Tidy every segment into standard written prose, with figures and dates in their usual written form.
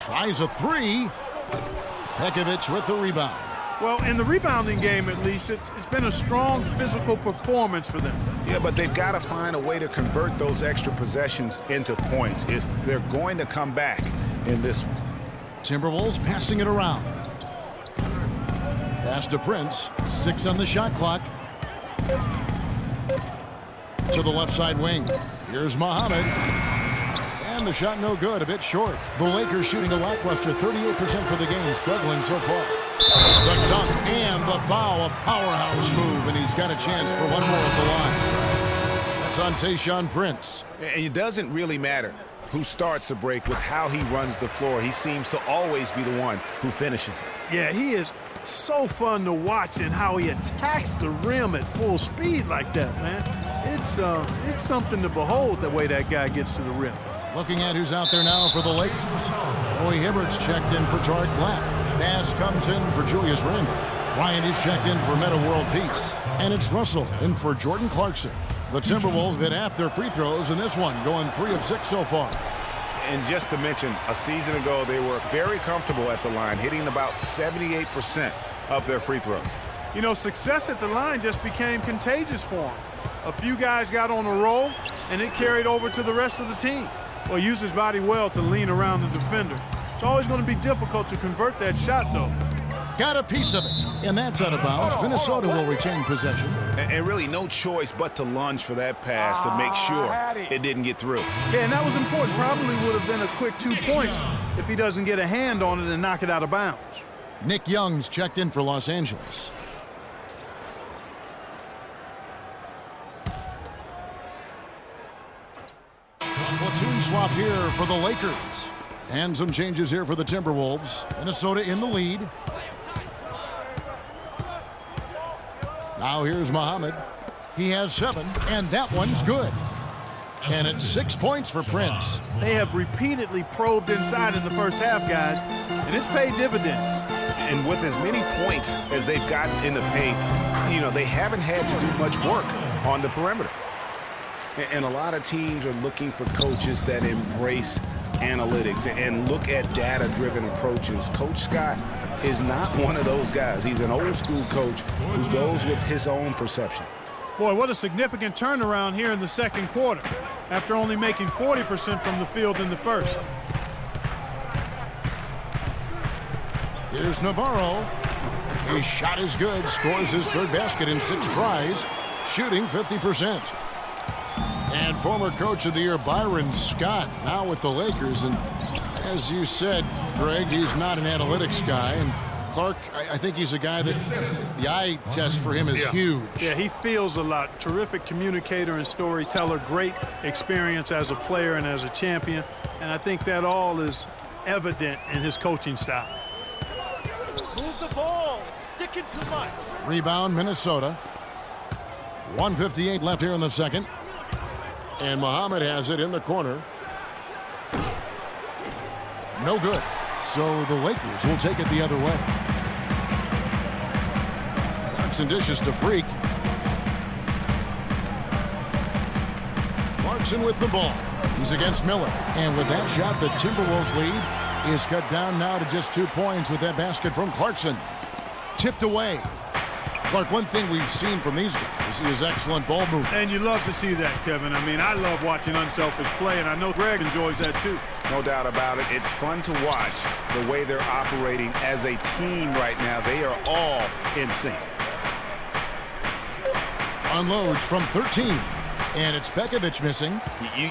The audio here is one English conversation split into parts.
Tries a three. Pekovic with the rebound. Well, in the rebounding game, at least, it's been a strong physical performance for them. Yeah, but they've got to find a way to convert those extra possessions into points if they're going to come back in this one. Timberwolves passing it around. Pass to Prince. 6 on the shot clock. To the left side wing. Here's Muhammad. And the shot no good, a bit short. The Lakers shooting a lackluster 38% for the game, struggling so far. The dunk and the foul, a powerhouse move, and he's got a chance for one more at the line. That's on Tayshaun Prince. And it doesn't really matter who starts the break with how he runs the floor. He seems to always be the one who finishes it. Yeah, he is so fun to watch and how he attacks the rim at full speed like that, man. It's something to behold the way that guy gets to the rim. Looking at who's out there now for the Lakers. Roy Hibbert's checked in for Tariq Black. Bass comes in for Julius Randle. Ryan is checked in for Metta World Peace. And it's Russell in for Jordan Clarkson. The Timberwolves hit half their free throws in this one, going 3 of 6 so far. And just to mention, a season ago, they were very comfortable at the line, hitting about 78% of their free throws. You know, success at the line just became contagious for him. A few guys got on a roll, and it carried over to the rest of the team. Well, use his body well to lean around the defender. It's always going to be difficult to convert that shot, though. Got a piece of it, and that's out of bounds. Minnesota will retain possession. And really no choice but to lunge for that pass to make sure it didn't get through. Yeah, and that was important. Probably would have been a quick 2 points if he doesn't get a hand on it and knock it out of bounds. Nick Young's checked in for Los Angeles. Platoon swap here for the Lakers. And some changes here for the Timberwolves. Minnesota in the lead. Now here's Muhammad. He has 7, and that one's good. And it's 6 points for Prince. They have repeatedly probed inside in the first half, guys, and it's paid dividends. And with as many points as they've gotten in the paint, you know, they haven't had to do much work on the perimeter. And a lot of teams are looking for coaches that embrace analytics and look at data-driven approaches. Coach Scott is not one of those guys. He's an old-school coach who goes with his own perception. Boy, what a significant turnaround here in the second quarter after only making 40% from the field in the first. Here's Navarro. His shot is good. Scores his 3rd basket in 6 tries. Shooting 50%. And former Coach of the Year Byron Scott now with the Lakers. And as you said, Greg, he's not an analytics guy. And Clark, I think he's a guy that the eye test for him is huge. Yeah, he feels a lot. Terrific communicator and storyteller. Great experience as a player and as a champion. And I think that all is evident in his coaching style. Move the ball. It's sticking too much. Rebound, Minnesota. 1:58 left here in the second. And Muhammad has it in the corner. No good. So the Lakers will take it the other way. Clarkson dishes to Freak. Clarkson with the ball. He's against Miller. And with that shot, the Timberwolves lead is cut down now to just 2 points with that basket from Clarkson. Tipped away. Clark, one thing we've seen from these guys is excellent ball movement. And you love to see that, Kevin. I mean, I love watching unselfish play, and I know Greg enjoys that too. No doubt about it. It's fun to watch the way they're operating as a team right now. They are all in sync. Unloads from 13. And it's Pekovic missing.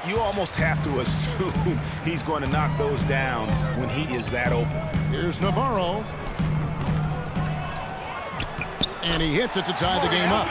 You almost have to assume he's going to knock those down when he is that open. Here's Navarro. And he hits it to tie the game up.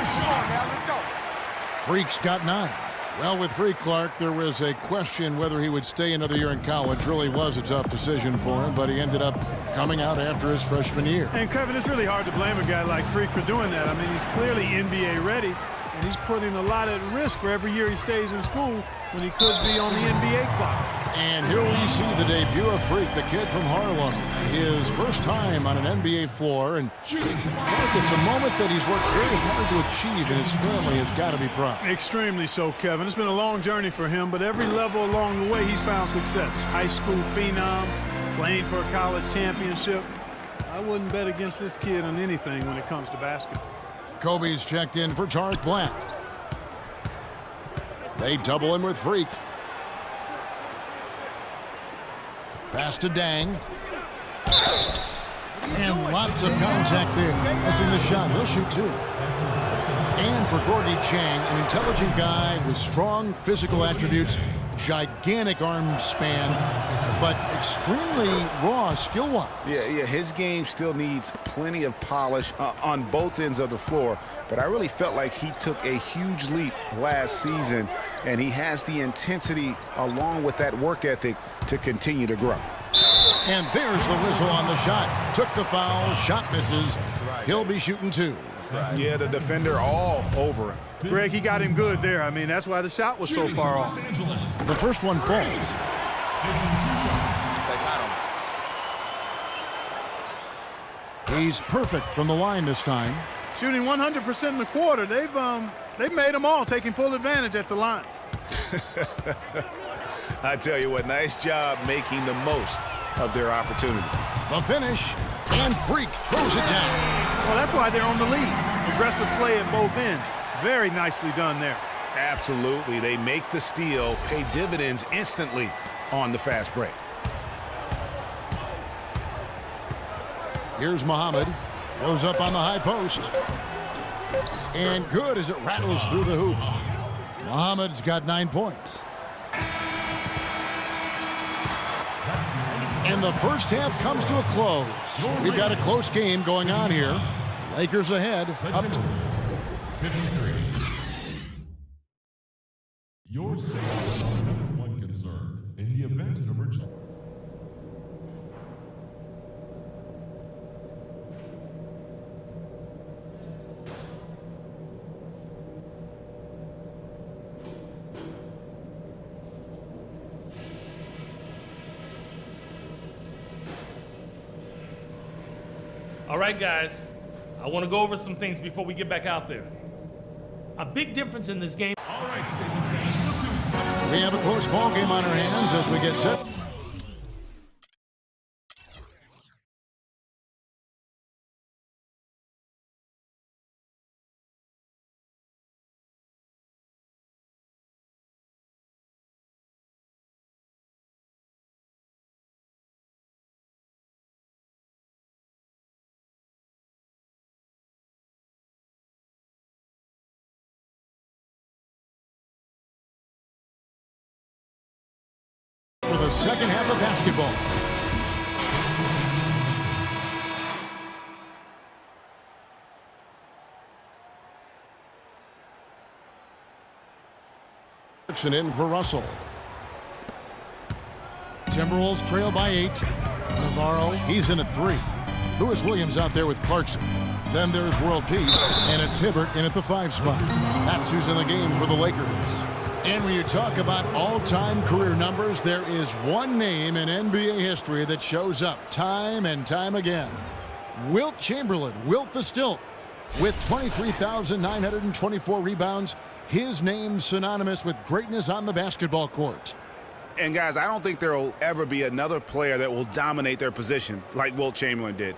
Freak's got 9. Well, with Freak, Clark, there was a question whether he would stay another year in college. Really was a tough decision for him, but he ended up coming out after his freshman year. And, Kevin, it's really hard to blame a guy like Freak for doing that. I mean, he's clearly NBA ready, and he's putting a lot at risk for every year he stays in school when he could be on the NBA clock. And here we see the debut of Freak, the kid from Harlem. His first time on an NBA floor, and it's a moment that he's worked very hard to achieve, and his family has got to be proud. Extremely so, Kevin. It's been a long journey for him, but every level along the way, he's found success. High school phenom, playing for a college championship. I wouldn't bet against this kid on anything when it comes to basketball. Kobe's checked in for Tariq Black. They double him with Freak. Pass to Dang. And lots of contact there. Missing the shot. He'll shoot two. And for Gorgie Chang, an intelligent guy with strong physical attributes, gigantic arm span, but extremely raw skill-wise. Yeah, his game still needs plenty of polish on both ends of the floor, but I really felt like he took a huge leap last season, and he has the intensity along with that work ethic to continue to grow. And there's the whistle on the shot. Took the foul, shot misses. He'll be shooting two. Yeah, the defender all over him. Greg, he got him good there. I mean, that's why the shot was so far off. The first one falls. He's perfect from the line this time. Shooting 100% in the quarter. They've made them all, taking full advantage at the line. I tell you what, nice job making the most of their opportunities. The finish, and Freak throws it down. Well, that's why they're on the lead. Aggressive play at both ends. Very nicely done there. Absolutely. They make the steal, pay dividends instantly on the fast break. Here's Muhammad. Goes up on the high post. And good as it rattles through the hoop. Muhammad's got 9 points. And the first half comes to a close. We've got a close game going on here. Lakers ahead. Up 53. Your safety is our #1 concern in the event of emergency. All right, guys, I want to go over some things before we get back out there. A big difference in this game. All right, We have a close ball game on our hands as we get set. For the second half of basketball. In for Russell. Timberwolves trail by 8. Navarro, he's in at 3. Lewis Williams out there with Clarkson. Then there's World Peace, and it's Hibbert in at the 5 spot. That's who's in the game for the Lakers. And when you talk about all-time career numbers, there is one name in NBA history that shows up time and time again. Wilt Chamberlain, Wilt the Stilt, with 23,924 rebounds. His name's synonymous with greatness on the basketball court. And guys, I don't think there will ever be another player that will dominate their position like Wilt Chamberlain did.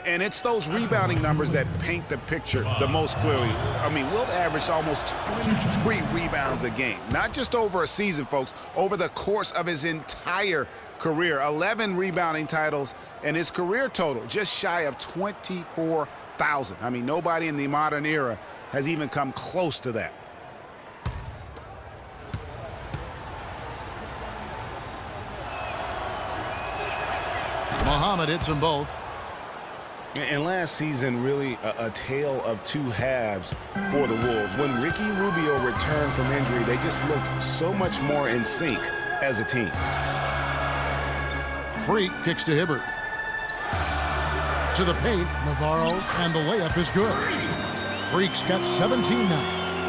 And it's those rebounding numbers that paint the picture the most clearly. I mean, Wilt averaged almost 23 rebounds a game. Not just over a season, folks, over the course of his entire career. 11 rebounding titles, and his career total just shy of 24,000. I mean, nobody in the modern era has even come close to that. Muhammad hits them both. And last season, really a tale of two halves for the Wolves. When Ricky Rubio returned from injury, they just looked so much more in sync as a team. Freak kicks to Hibbert. To the paint, Navarro, and the layup is good. Freak's got 17 now.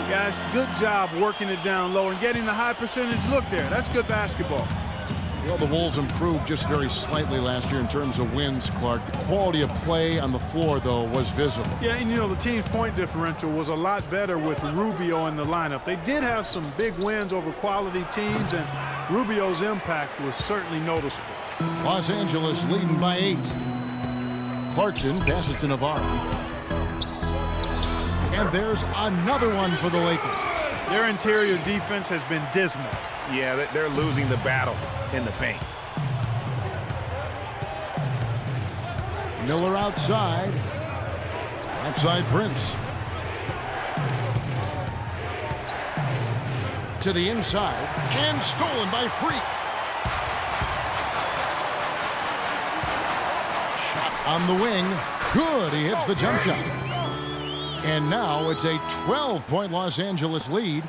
Guys, good job working it down low and getting the high percentage look there. That's good basketball. Well, the Wolves improved just very slightly last year in terms of wins, Clark. The quality of play on the floor, though, was visible. Yeah, and you know, the team's point differential was a lot better with Rubio in the lineup. They did have some big wins over quality teams, and Rubio's impact was certainly noticeable. Los Angeles leading by 8. Clarkson passes to Navarro. And there's another one for the Lakers. Their interior defense has been dismal. Yeah, they're losing the battle in the paint. Miller outside. Outside Prince. To the inside. And stolen by Freak. Shot on the wing. Good. He hits the jump shot. And now it's a 12-point Los Angeles lead.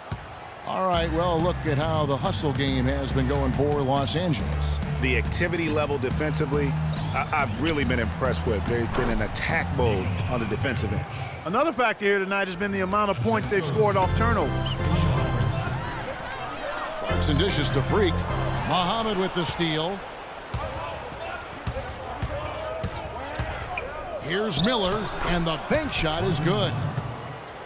All right, well, look at how the hustle game has been going for Los Angeles. The activity level defensively, I've really been impressed with. There's been an attack mode on the defensive end. Another factor here tonight has been the amount of points they've scored off turnovers. Clarkson dishes to Freak. Muhammad with the steal. Here's Miller, and the bank shot is good.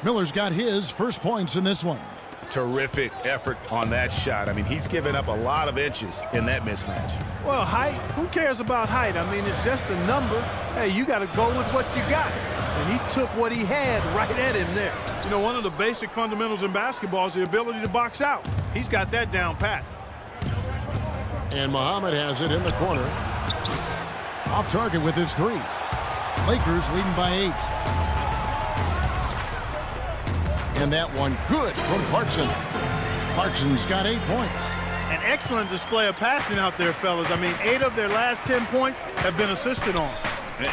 Miller's got his first points in this one. Terrific effort on that shot. I mean, he's given up a lot of inches in that mismatch. Well, height, who cares about height? I mean, it's just a number. Hey, you got to go with what you got. And he took what he had right at him there. You know, one of the basic fundamentals in basketball is the ability to box out. He's got that down pat. And Muhammad has it in the corner. Off target with his 3. Lakers leading by 8. And that one good from Clarkson. Clarkson's got 8 points. An excellent display of passing out there, fellas. I mean, 8 of their last 10 points have been assisted on.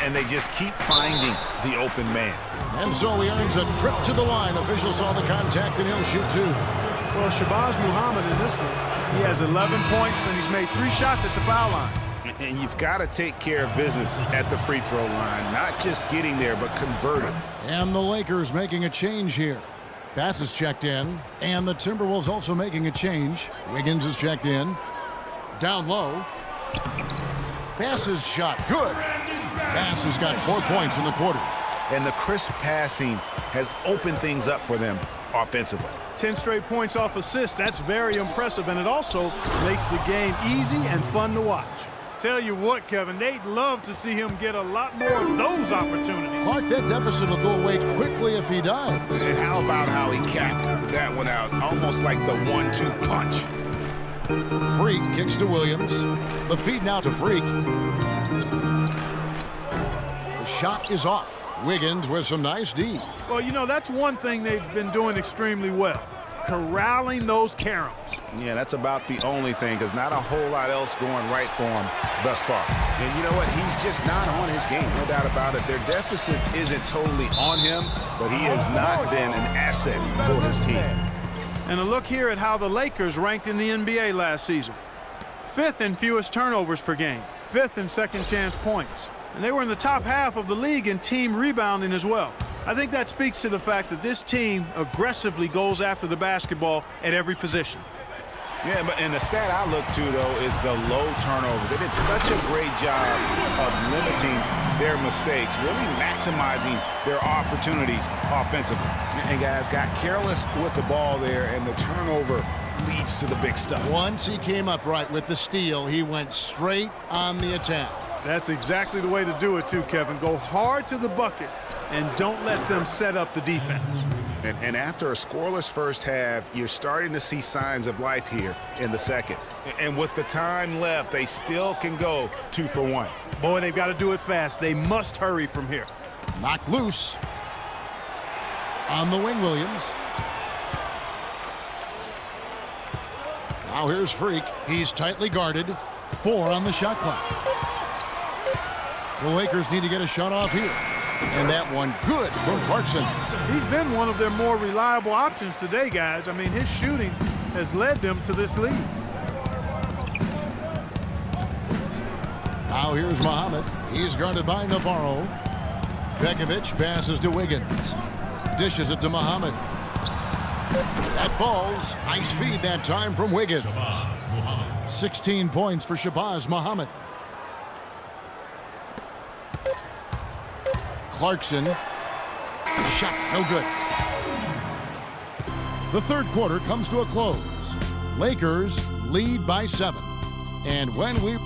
And they just keep finding the open man. And so he earns a trip to the line. Officials saw the contact, and he'll shoot 2. Well, Shabazz Muhammad in this one, he has 11 points, and he's made 3 shots at the foul line. And you've got to take care of business at the free throw line. Not just getting there, but converting. And the Lakers making a change here. Bass is checked in, and the Timberwolves also making a change. Wiggins is checked in. Down low. Bass's shot, good. Bass has got 4 points in the quarter. And the crisp passing has opened things up for them offensively. 10 straight points off assists, that's very impressive, and it also makes the game easy and fun to watch. Tell you what, Kevin, they'd love to see him get a lot more of those opportunities. Clark, that deficit will go away quickly if he does. And how about how he capped that one out? Almost like the 1-2 punch. Freak kicks to Williams. The feed now to Freak. The shot is off. Wiggins with some nice D. Well, you know, that's one thing they've been doing extremely well. Corralling those caroms. Yeah, that's about the only thing, because not a whole lot else going right for him thus far. And you know what? He's just not on his game, no doubt about it. Their deficit isn't totally on him, but he has not been an asset for his team. And a look here at how the Lakers ranked in the NBA last season. 5th in fewest turnovers per game. 5th in second chance points. And they were in the top half of the league in team rebounding as well. I think that speaks to the fact that this team aggressively goes after the basketball at every position. Yeah, but and the stat I look to, though, is the low turnovers. They did such a great job of limiting their mistakes, really maximizing their opportunities offensively. And guys got careless with the ball there, and the turnover leads to the big stuff. Once he came up right with the steal, he went straight on the attack. That's exactly the way to do it, too, Kevin. Go hard to the bucket and don't let them set up the defense. And after a scoreless first half, you're starting to see signs of life here in the second. And with the time left, they still can go 2 for 1. Boy, they've got to do it fast. They must hurry from here. Knocked loose. On the wing, Williams. Now here's Freak. He's tightly guarded. 4 on the shot clock. The Lakers need to get a shot off here. And that one good from Clarkson. He's been one of their more reliable options today, guys. I mean, his shooting has led them to this lead. Now here's Muhammad. He's guarded by Navarro. Bekovic passes to Wiggins. Dishes it to Muhammad. That falls. Nice feed that time from Wiggins. 16 points for Shabazz Muhammad. Clarkson. Shot no good. The third quarter comes to a close. Lakers lead by 7. And when we